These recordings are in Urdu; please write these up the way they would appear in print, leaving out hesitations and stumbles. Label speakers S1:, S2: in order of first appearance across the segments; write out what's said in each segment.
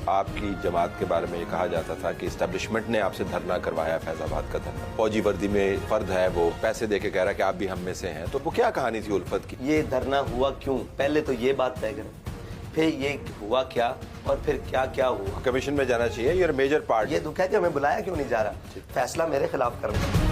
S1: آپ کی جماعت کے بارے میں یہ کہا جاتا تھا کہ اسٹیبلشمنٹ نے آپ سے دھرنا کروایا فیض آباد کا دھرنا. فوجی وردی میں فرد ہے وہ پیسے دے کے کہہ رہا ہے کہ آپ بھی ہم میں سے ہیں, تو وہ کیا کہانی تھی الفت کی؟
S2: یہ دھرنا ہوا کیوں, پہلے تو یہ بات طے کریں, پھر یہ ہوا کیا اور پھر کیا کیا ہوا.
S1: کمیشن میں جانا چاہیے, یہ میجر پارٹ.
S2: یہ دکھ ہے کہ ہمیں بلایا کیوں نہیں جا رہا, فیصلہ میرے خلاف کرنا.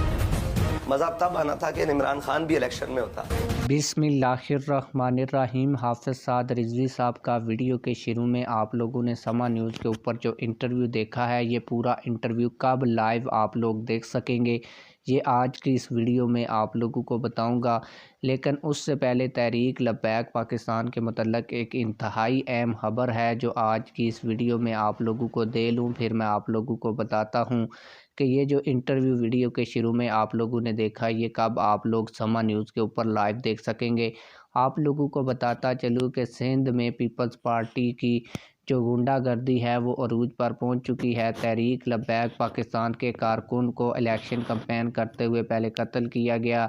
S2: مذہب تب آنا تھا کہ عمران خان بھی الیکشن میں ہوتا.
S3: بسم اللہ الرحمن الرحیم. حافظ سعد رضوی صاحب کا ویڈیو کے شروع میں آپ لوگوں نے سما نیوز کے اوپر جو انٹرویو دیکھا ہے, یہ پورا انٹرویو کب لائیو آپ لوگ دیکھ سکیں گے, یہ آج کی اس ویڈیو میں آپ لوگوں کو بتاؤں گا. لیکن اس سے پہلے تحریک لبیک پاکستان کے متعلق ایک انتہائی اہم خبر ہے جو آج کی اس ویڈیو میں آپ لوگوں کو دے لوں, پھر میں آپ لوگوں کو بتاتا ہوں کہ یہ جو انٹرویو ویڈیو کے شروع میں آپ لوگوں نے دیکھا یہ کب آپ لوگ سما نیوز کے اوپر لائیو دیکھ سکیں گے. آپ لوگوں کو بتاتا چلوں کہ سندھ میں پیپلز پارٹی کی جو غنڈہ گردی ہے وہ عروج پر پہنچ چکی ہے. تحریک لبیک پاکستان کے کارکن کو الیکشن کمپین کرتے ہوئے پہلے قتل کیا گیا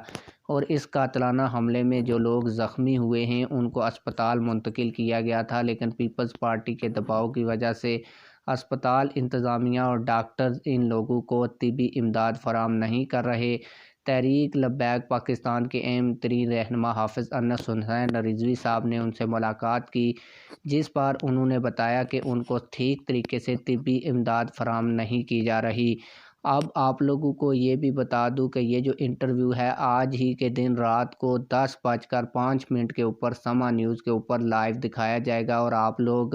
S3: اور اس قاتلانہ حملے میں جو لوگ زخمی ہوئے ہیں ان کو اسپتال منتقل کیا گیا تھا, لیکن پیپلز پارٹی کے دباؤ کی وجہ سے اسپتال انتظامیہ اور ڈاکٹرز ان لوگوں کو طبی امداد فراہم نہیں کر رہے. تحریک لبیک پاکستان کے اہم ترین رہنما حافظ انس حسین رضوی صاحب نے ان سے ملاقات کی, جس پر انہوں نے بتایا کہ ان کو ٹھیک طریقے سے طبی امداد فراہم نہیں کی جا رہی. اب آپ لوگوں کو یہ بھی بتا دوں کہ یہ جو انٹرویو ہے آج ہی کے دن رات کو 10:05 کے اوپر سما نیوز کے اوپر لائیو دکھایا جائے گا, اور آپ لوگ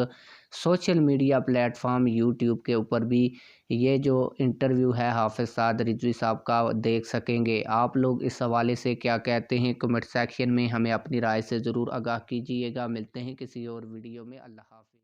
S3: social media plate form YouTube کے اوپر بھی یہ جو انٹرویو ہے حافظ سعد رضوی صاحب کا دیکھ سکیں گے. آپ لوگ اس حوالے سے کیا کہتے ہیں کمنٹ سیکشن میں ہمیں اپنی رائے سے ضرور آگاہ کیجیے گا. ملتے ہیں کسی اور ویڈیو میں. اللہ حافظ.